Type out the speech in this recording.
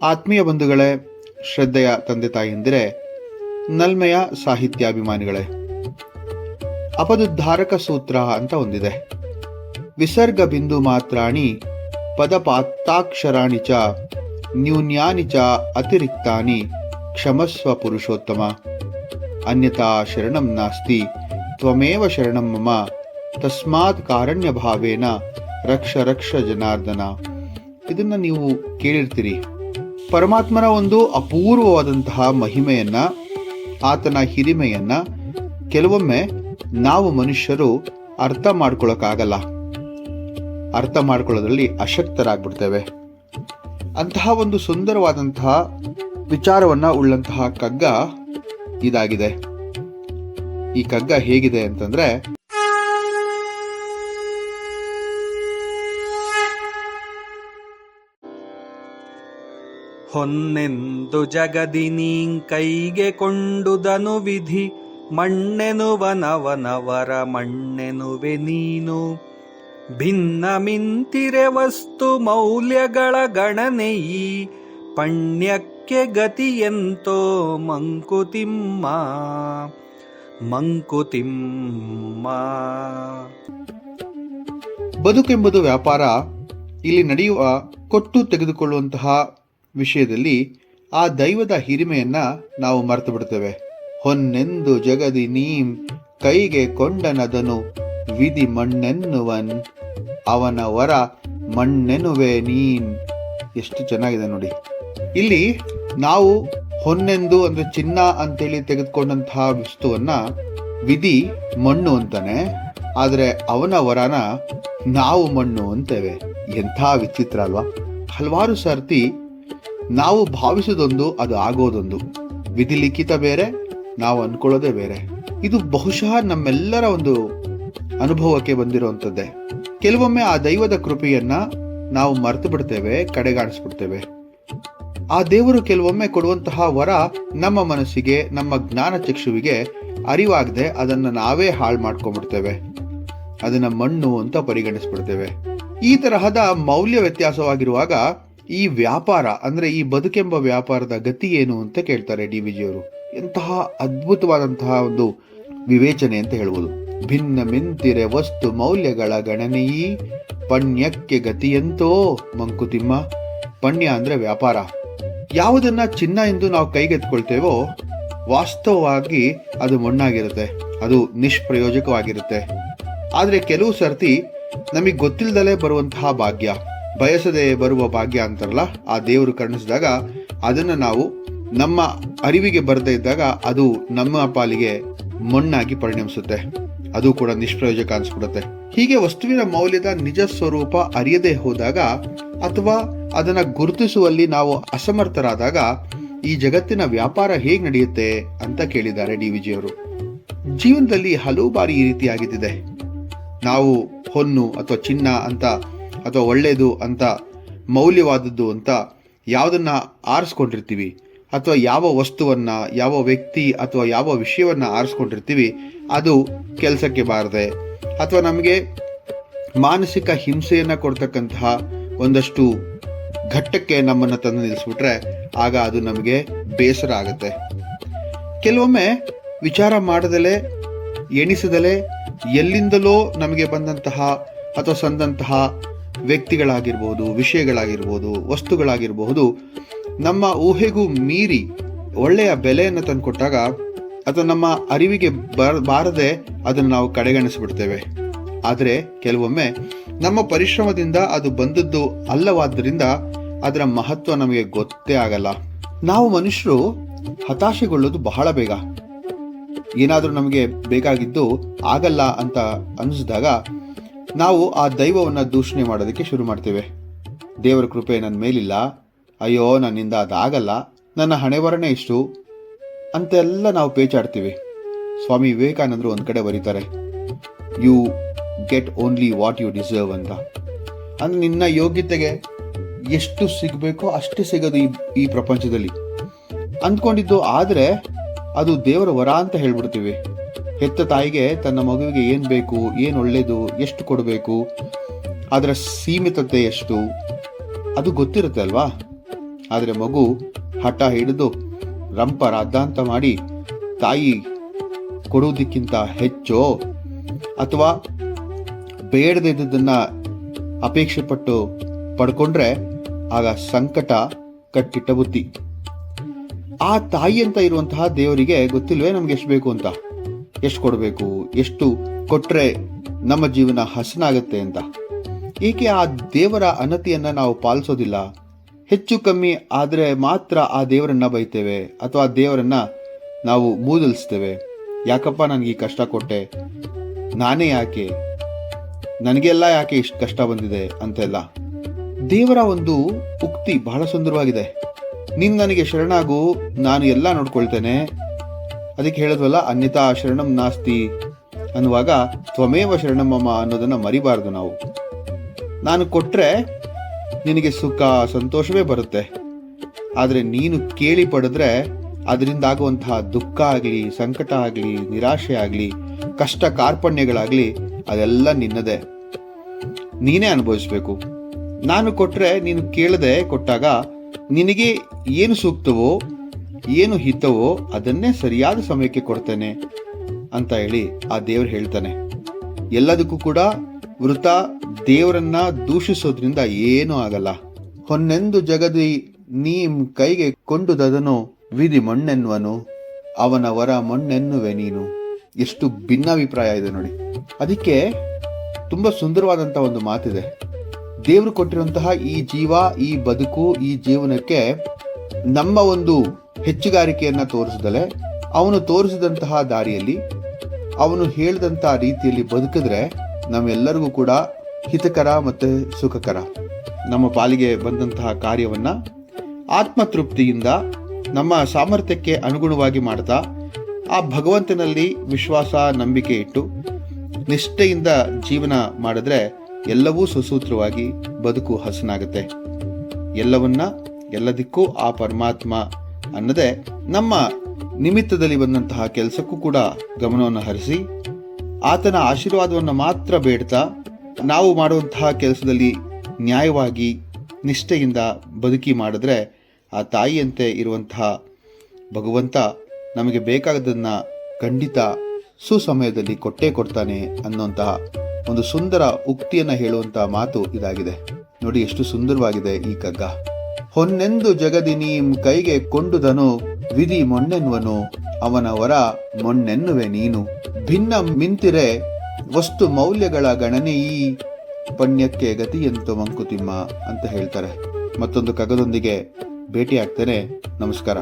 ಆತ್ಮೀಯ ಬಂಧುಗಳೇ, ಶ್ರದ್ಧೆಯ ತಂದೆ ತಾಯಿಯಂದಿರೆ, ನಲ್ಮೆಯ ಸಾಹಿತ್ಯಾಭಿಮಾನಿಗಳೇ, ಅಪದುದ್ಧಾರಕ ಸೂತ್ರ ಅಂತ ಒಂದಿದೆ. ವಿಸರ್ಗ ಬಿಂದು ಮಾತ್ರಾಣಿ ಪದಪಾತ್ತಾಕ್ಷರಾಣಿ ಚ ನ್ಯೂನ್ಯಾನಿ ಚ ಅತಿರಿಕ್ತಾನಿ ಕ್ಷಮಸ್ವ ಪುರುಷೋತ್ತಮ. ಅನ್ಯತಾ ಶರಣಂ ನಾಸ್ತಿ ತ್ವಮೇವ ಶರಣಂ ಮಮ ತಸ್ಮಾತ್ ಕಾರಣ್ಯ ಭಾವೇನ ರಕ್ಷ ರಕ್ಷ ಜನಾರ್ದನ. ಇದನ್ನ ನೀವು ಕೇಳಿರ್ತೀರಿ. ಪರಮಾತ್ಮನ ಒಂದು ಅಪೂರ್ವವಾದಂತಹ ಮಹಿಮೆಯನ್ನ, ಆತನ ಹಿರಿಮೆಯನ್ನ ಕೆಲವೊಮ್ಮೆ ನಾವು ಮನುಷ್ಯರು ಅರ್ಥ ಮಾಡ್ಕೊಳ್ಳೋಕ್ಕಾಗಲ್ಲ, ಅರ್ಥ ಮಾಡ್ಕೊಳ್ಳೋದ್ರಲ್ಲಿ ಅಶಕ್ತರಾಗ್ಬಿಡ್ತೇವೆ. ಅಂತಹ ಒಂದು ಸುಂದರವಾದಂತಹ ವಿಚಾರವನ್ನ ಉಳ್ಳಂತಹ ಕಗ್ಗ ಇದಾಗಿದೆ. ಈ ಕಗ್ಗ ಹೇಗಿದೆ ಅಂತಂದ್ರೆ, ಹೊನ್ನೆಂದು ಜಗದಿ ನೀಂ ಕೈಗೆ ಕೊಂಡುದನು ವಿಧಿ, ಮಣ್ಣೆನುವನವನವರ ಮಣ್ಣೆನುವೆ ನೀನು. ಭಿನ್ನ ಮಿಂತಿರೆ ವಸ್ತು ಮೌಲ್ಯಗಳ ಗಣನೆಯಿ, ಪಣ್ಯಕ್ಕೆ ಗತಿಯೆಂತೋ ಮಂಕುತಿಮ್ಮ ಮಂಕುತಿಮ್ಮ. ಬದುಕೆಂಬುದು ವ್ಯಾಪಾರ. ಇಲ್ಲಿ ನಡೆಯುವ ಕೊಟ್ಟು ತೆಗೆದುಕೊಳ್ಳುವಂತಹ ವಿಷಯದಲ್ಲಿ ಆ ದೈವದ ಹಿರಿಮೆಯನ್ನ ನಾವು ಮರೆತು ಬಿಡ್ತೇವೆ. ಹೊನ್ನೆಂದು ಜಗದಿ ನೀಂ ಕೈಗೆ ಕೊಂಡನದನು ವಿಧಿ ಮಣ್ಣೆನ್ನುವನ್ ಅವನ ವರ ಮಣ್ಣೆನುವೆ ನೀನ್. ಎಷ್ಟು ಚೆನ್ನಾಗಿದೆ ನೋಡಿ. ಇಲ್ಲಿ ನಾವು ಹೊನ್ನೆಂದು ಅಂದ್ರೆ ಚಿನ್ನ ಅಂತೇಳಿ ತೆಗೆದುಕೊಂಡಂತಹ ವಸ್ತುವನ್ನ ವಿಧಿ ಮಣ್ಣು ಅಂತಾನೆ, ಆದ್ರೆ ಅವನ ವರನ ನಾವು ಮಣ್ಣು ಅಂತೇವೆ. ಎಂಥ ವಿಚಿತ್ರ ಅಲ್ವಾ? ಹಲವಾರು ಸರ್ತಿ ನಾವು ಭಾವಿಸೋದೊಂದು, ಅದು ಆಗೋದೊಂದು. ವಿಧಿ ಲಿಖಿತ ಬೇರೆ, ನಾವು ಅನ್ಕೊಳ್ಳೋದೇ ಬೇರೆ. ಇದು ಬಹುಶಃ ನಮ್ಮೆಲ್ಲರ ಒಂದು ಅನುಭವಕ್ಕೆ ಬಂದಿರುವಂತದ್ದೇ. ಕೆಲವೊಮ್ಮೆ ಆ ದೈವದ ಕೃಪೆಯನ್ನ ನಾವು ಮರೆತು ಬಿಡ್ತೇವೆ, ಕಡೆಗಾಣಿಸ್ಬಿಡ್ತೇವೆ. ಆ ದೇವರು ಕೆಲವೊಮ್ಮೆ ಕೊಡುವಂತಹ ವರ ನಮ್ಮ ಮನಸ್ಸಿಗೆ, ನಮ್ಮ ಜ್ಞಾನ ಚಕ್ಷುವಿಗೆ ಅರಿವಾಗದೆ ಅದನ್ನ ನಾವೇ ಹಾಳು ಮಾಡ್ಕೊಂಡ್ಬಿಡ್ತೇವೆ. ಅದನ್ನ ಮಣ್ಣು ಅಂತ ಪರಿಗಣಿಸ್ಬಿಡ್ತೇವೆ. ಈ ತರಹದ ಮೌಲ್ಯ ವ್ಯತ್ಯಾಸವಾಗಿರುವಾಗ ಈ ವ್ಯಾಪಾರ ಅಂದ್ರೆ ಈ ಬದುಕೆಂಬ ವ್ಯಾಪಾರದ ಗತಿ ಏನು ಅಂತ ಕೇಳ್ತಾರೆ ಡಿ ವಿ ಜಿಯವರು. ಎಂತಹ ಅದ್ಭುತವಾದಂತಹ ಒಂದು ವಿವೇಚನೆ ಅಂತ ಹೇಳ್ಬೋದು. ಭಿನ್ನ ಮಿಂತಿರೆ ವಸ್ತು ಮೌಲ್ಯಗಳ ಗಣನೆಯೀ, ಪಣ್ಯಕ್ಕೆ ಗತಿಯಂತೋ ಮಂಕುತಿಮ್ಮ. ಪಣ್ಯ ಅಂದ್ರೆ ವ್ಯಾಪಾರ. ಯಾವುದನ್ನ ಚಿನ್ನ ಎಂದು ನಾವು ಕೈಗೆತ್ಕೊಳ್ತೇವೋ ವಾಸ್ತವವಾಗಿ ಅದು ಮಣ್ಣಾಗಿರುತ್ತೆ, ಅದು ನಿಷ್ಪ್ರಯೋಜಕವಾಗಿರುತ್ತೆ. ಆದ್ರೆ ಕೆಲವು ಸರ್ತಿ ನಮಗೆ ಗೊತ್ತಿಲ್ಲದಲೇ ಬರುವಂತಹ ಭಾಗ್ಯ, ಬಯಸದೆ ಬರುವ ಭಾಗ್ಯ ಅಂತಾರಲ್ಲ, ಆ ದೇವರು ಕರುಣಿಸಿದಾಗ ಅದನ್ನ ನಾವು ನಮ್ಮ ಅರಿವಿಗೆ ಬರದೇ ಇದ್ದಾಗ ಅದು ನಮ್ಮ ಪಾಲಿಗೆ ಮಣ್ಣಾಗಿ ಪರಿಣಮಿಸುತ್ತೆ. ಅದು ಕೂಡ ನಿಷ್ಪ್ರಯೋಜಕ ಅನ್ಸ್ಬಿಡುತ್ತೆ. ಹೀಗೆ ವಸ್ತುವಿನ ಮೌಲ್ಯದ ನಿಜ ಸ್ವರೂಪ ಅರಿಯದೆ ಹೋದಾಗ ಅಥವಾ ಅದನ್ನ ಗುರುತಿಸುವಲ್ಲಿ ನಾವು ಅಸಮರ್ಥರಾದಾಗ ಈ ಜಗತ್ತಿನ ವ್ಯಾಪಾರ ಹೇಗ್ ನಡೆಯುತ್ತೆ ಅಂತ ಕೇಳಿದ್ದಾರೆ ಡಿ ವಿ ಜಿಯವರು. ಜೀವನದಲ್ಲಿ ಹಲವು ಬಾರಿ ಈ ರೀತಿಯಾಗಿದ್ದಿದೆ. ನಾವು ಹೊನ್ನು ಅಥವಾ ಚಿನ್ನ ಅಂತ ಅಥವಾ ಒಳ್ಳೆಯದು ಅಂತ, ಮೌಲ್ಯವಾದದ್ದು ಅಂತ ಯಾವುದನ್ನ ಆರಿಸ್ಕೊಂಡಿರ್ತೀವಿ, ಅಥವಾ ಯಾವ ವಸ್ತುವನ್ನ, ಯಾವ ವ್ಯಕ್ತಿ ಅಥವಾ ಯಾವ ವಿಷಯವನ್ನ ಆರಿಸ್ಕೊಂಡಿರ್ತೀವಿ, ಅದು ಕೆಲಸಕ್ಕೆ ಬಾರದೆ ಅಥವಾ ನಮಗೆ ಮಾನಸಿಕ ಹಿಂಸೆಯನ್ನ ಕೊಡ್ತಕ್ಕಂತಹ ಒಂದಷ್ಟು ಘಟ್ಟಕ್ಕೆ ನಮ್ಮನ್ನ ತಂದು ನಿಲ್ಲಿಸ್ಬಿಟ್ರೆ ಆಗ ಅದು ನಮಗೆ ಬೇಸರ ಆಗುತ್ತೆ. ಕೆಲವೊಮ್ಮೆ ವಿಚಾರ ಮಾಡದಲೇ, ಎಣಿಸದಲೇ, ಎಲ್ಲಿಂದಲೋ ನಮಗೆ ಬಂದಂತಹ ಅಥವಾ ಸಂದಂತಹ ವ್ಯಕ್ತಿಗಳಾಗಿರ್ಬೋದು, ವಿಷಯಗಳಾಗಿರ್ಬೋದು, ವಸ್ತುಗಳಾಗಿರಬಹುದು, ನಮ್ಮ ಊಹೆಗೂ ಮೀರಿ ಒಳ್ಳೆಯ ಬೆಲೆಯನ್ನು ತಂದುಕೊಟ್ಟಾಗ ಅಥವಾ ನಮ್ಮ ಅರಿವಿಗೆ ಬಾರದೆ ಅದನ್ನು ನಾವು ಕಡೆಗಣಿಸ್ಬಿಡ್ತೇವೆ. ಆದರೆ ಕೆಲವೊಮ್ಮೆ ನಮ್ಮ ಪರಿಶ್ರಮದಿಂದ ಅದು ಬಂದದ್ದು ಅಲ್ಲವಾದ್ದರಿಂದ ಅದರ ಮಹತ್ವ ನಮಗೆ ಗೊತ್ತೇ ಆಗಲ್ಲ. ನಾವು ಮನುಷ್ಯರು ಹತಾಶೆಗೊಳ್ಳೋದು ಬಹಳ ಬೇಗ. ಏನಾದರೂ ನಮಗೆ ಬೇಕಾಗಿದ್ದು ಆಗಲ್ಲ ಅಂತ ಅನಿಸಿದಾಗ ನಾವು ಆ ದೈವವನ್ನ ದೂಷಣೆ ಮಾಡೋದಕ್ಕೆ ಶುರು ಮಾಡ್ತೇವೆ. ದೇವರ ಕೃಪೆ ನನ್ನ ಮೇಲಿಲ್ಲ, ಅಯ್ಯೋ ನನ್ನಿಂದ ಅದಾಗಲ್ಲ, ನನ್ನ ಹಣೆಬರನೇ ಇಷ್ಟು ಅಂತೆಲ್ಲ ನಾವು ಪೇಚಾಡ್ತೀವಿ. ಸ್ವಾಮಿ ವಿವೇಕಾನಂದರು ಒಂದ್ ಕಡೆ ಬರೀತಾರೆ, you get only what you deserve ಅಂತ. ಅಂದ್ರೆ ನಿನ್ನ ಯೋಗ್ಯತೆಗೆ ಎಷ್ಟು ಸಿಗಬೇಕೋ ಅಷ್ಟೇ ಸಿಗೋದು ಈ ಪ್ರಪಂಚದಲ್ಲಿ ಅಂದ್ಕೊಂಡಿದ್ದು. ಆದರೆ ಅದು ದೇವರ ವರ ಅಂತ ಹೇಳ್ಬಿಡ್ತೀವಿ. ಹೆತ್ತ ತಾಯಿಗೆ ತನ್ನ ಮಗುವಿಗೆ ಏನ್ ಬೇಕು, ಏನ್ ಒಳ್ಳೇದು, ಎಷ್ಟು ಕೊಡಬೇಕು, ಅದರ ಸೀಮಿತತೆ ಎಷ್ಟು, ಅದು ಗೊತ್ತಿರುತ್ತೆ ಅಲ್ವಾ. ಆದರೆ ಮಗು ಹಠ ಹಿಡಿದು ರಂಪ ರಾದ್ದಾಂತ ಮಾಡಿ ತಾಯಿ ಕೊಡುವುದಕ್ಕಿಂತ ಹೆಚ್ಚೋ ಅಥವಾ ಬೇಡದೇ ಇದ್ದದನ್ನ ಅಪೇಕ್ಷೆ ಪಟ್ಟು ಪಡ್ಕೊಂಡ್ರೆ ಆಗ ಸಂಕಟ ಕಟ್ಟಿಟ್ಟ ಬುತ್ತಿ. ಆ ತಾಯಿ ಅಂತ ಇರುವಂತಹ ದೇವರಿಗೆ ಗೊತ್ತಿಲ್ವೇ ನಮ್ಗೆ ಎಷ್ಟು ಬೇಕು ಅಂತ, ಎಷ್ಟು ಕೊಡಬೇಕು, ಎಷ್ಟು ಕೊಟ್ರೆ ನಮ್ಮ ಜೀವನ ಹಸನಾಗತ್ತೆ ಅಂತ. ಏಕೆ ಆ ದೇವರ ಅನತಿಯನ್ನ ನಾವು ಪಾಲಿಸೋದಿಲ್ಲ? ಹೆಚ್ಚು ಕಮ್ಮಿ ಆದ್ರೆ ಮಾತ್ರ ಆ ದೇವರನ್ನ ಬೈತೇವೆ ಅಥವಾ ದೇವರನ್ನ ನಾವು ಮೂದಲಿಸ್ತೇವೆ. ಯಾಕಪ್ಪ ನನಗೆ ಈ ಕಷ್ಟ ಕೊಟ್ಟೆ, ನಾನೇ ಯಾಕೆ, ನನಗೆಲ್ಲ ಯಾಕೆ ಇಷ್ಟು ಕಷ್ಟ ಬಂದಿದೆ ಅಂತೆಲ್ಲ. ದೇವರ ಒಂದು ಉಕ್ತಿ ಬಹಳ ಸುಂದರವಾಗಿದೆ. ನೀನ್ ನನಗೆ ಶರಣಾಗು, ನಾನು ಎಲ್ಲ ನೋಡ್ಕೊಳ್ತೇನೆ. ಅದಕ್ಕೆ ಹೇಳಿದ್ವಲ್ಲ, ಅನ್ಯತಾ ಶರಣಂ ನಾಸ್ತಿ ಅನ್ನುವಾಗ ತ್ವಮೇವ ಶರಣಂ ಮಮ ಅನ್ನೋದನ್ನ ಮರಿಬಾರದು ನಾವು. ನಾನು ಕೊಟ್ರೆ ನಿನಗೆ ಸುಖ ಸಂತೋಷವೇ ಬರುತ್ತೆ, ಆದರೆ ನೀನು ಕೇಳಿ ಪಡೆದ್ರೆ ಅದರಿಂದ ಆಗುವಂತಹ ದುಃಖ ಆಗಲಿ, ಸಂಕಟ ಆಗಲಿ, ನಿರಾಶೆ ಆಗಲಿ, ಕಷ್ಟ ಕಾರ್ಪಣ್ಯಗಳಾಗ್ಲಿ ಅದೆಲ್ಲ ನಿನ್ನದೇ, ನೀನೇ ಅನುಭವಿಸ್ಬೇಕು. ನಾನು ಕೊಟ್ರೆ ನೀನು ಕೇಳದೆ ಕೊಟ್ಟಾಗ ನಿನಗೆ ಏನು ಸೂಕ್ತವೋ ಏನು ಹಿತವೋ ಅದನ್ನೇ ಸರಿಯಾದ ಸಮಯಕ್ಕೆ ಕೊಡ್ತೇನೆ ಅಂತ ಹೇಳಿ ಆ ದೇವ್ರು ಹೇಳ್ತಾನೆ. ಎಲ್ಲದಕ್ಕೂ ಕೂಡ ವೃತ ದೇವರನ್ನ ದೂಷಿಸೋದ್ರಿಂದ ಏನೂ ಆಗಲ್ಲ. ಹೊನ್ನೆಂದು ಜಗದಿ ನೀಂ ಕೈಗೆ ಕೊಂಡುದನು ವಿಧಿ ಮಣ್ಣೆನ್ನುವನು, ಅವನ ವರ ಮಣ್ಣೆನ್ನುವೆ ನೀನು. ಎಷ್ಟು ಭಿನ್ನಾಭಿಪ್ರಾಯ ಇದೆ ನೋಡಿ. ಅದಕ್ಕೆ ತುಂಬಾ ಸುಂದರವಾದಂತಹ ಒಂದು ಮಾತಿದೆ. ದೇವರು ಕೊಟ್ಟಿರುವಂತಹ ಈ ಜೀವ, ಈ ಬದುಕು, ಈ ಜೀವನಕ್ಕೆ ನಮ್ಮ ಒಂದು ಹೆಚ್ಚುಗಾರಿಕೆಯನ್ನ ತೋರಿಸಿದಲೆ ಅವನು ತೋರಿಸಿದಂತಹ ದಾರಿಯಲ್ಲಿ, ಅವನು ಹೇಳಿದಂತಹ ರೀತಿಯಲ್ಲಿ ಬದುಕಿದ್ರೆ ನಮ್ಮೆಲ್ಲರಿಗೂ ಕೂಡ ಹಿತಕರ ಮತ್ತೆ ಸುಖಕರ. ನಮ್ಮ ಪಾಲಿಗೆ ಬಂದಂತಹ ಕಾರ್ಯವನ್ನ ಆತ್ಮತೃಪ್ತಿಯಿಂದ ನಮ್ಮ ಸಾಮರ್ಥ್ಯಕ್ಕೆ ಅನುಗುಣವಾಗಿ ಮಾಡ್ತಾ ಆ ಭಗವಂತನಲ್ಲಿ ವಿಶ್ವಾಸ ನಂಬಿಕೆ ಇಟ್ಟು ನಿಷ್ಠೆಯಿಂದ ಜೀವನ ಮಾಡಿದ್ರೆ ಎಲ್ಲವೂ ಸುಸೂತ್ರವಾಗಿ ಬದುಕು ಹಸನಾಗುತ್ತೆ. ಎಲ್ಲದಕ್ಕೂ ಆ ಪರಮಾತ್ಮ ಅನ್ನದೇ ನಮ್ಮ ನಿಮಿತ್ತದಲ್ಲಿ ಬಂದಂತಹ ಕೆಲಸಕ್ಕೂ ಕೂಡ ಗಮನವನ್ನು ಹರಿಸಿ ಆತನ ಆಶೀರ್ವಾದವನ್ನು ಮಾತ್ರ ಬೇಡ್ತಾ ನಾವು ಮಾಡುವಂತಹ ಕೆಲಸದಲ್ಲಿ ನ್ಯಾಯವಾಗಿ ನಿಷ್ಠೆಯಿಂದ ಬದುಕಿ ಮಾಡಿದ್ರೆ ಆ ತಾಯಿಯಂತೆ ಇರುವಂತಹ ಭಗವಂತ ನಮಗೆ ಬೇಕಾದದನ್ನ ಖಂಡಿತ ಸುಸಮಯದಲ್ಲಿ ಕೊಟ್ಟೇ ಕೊಡ್ತಾನೆ ಅನ್ನುವಂತಹ ಒಂದು ಸುಂದರ ಉಕ್ತಿಯನ್ನ ಹೇಳುವಂತಹ ಮಾತು ಇದಾಗಿದೆ. ನೋಡಿ ಎಷ್ಟು ಸುಂದರವಾಗಿದೆ ಈ ಕಗ್ಗ. ಹೊನ್ನೆಂದು ಜಗದಿ ನೀಂ ಕೈಗೆ ಕೊಂಡುದನು ವಿಧಿ ಮೊನ್ನೆನ್ನುವನು, ಅವನ ವರ ಮೊನ್ನೆನ್ನುವೆ ನೀನು. ಭಿನ್ನ ಮಿಂತಿರೆ ವಸ್ತು ಮೌಲ್ಯಗಳ ಗಣನೆಯೀ, ಪಣ್ಯಕ್ಕೆ ಗತಿಯಂತು ಮಂಕುತಿಮ್ಮ ಅಂತ ಹೇಳ್ತಾರೆ. ಮತ್ತೊಂದು ಕಗ್ಗದೊಂದಿಗೆ ಭೇಟಿ ಆಗ್ತೇನೆ. ನಮಸ್ಕಾರ.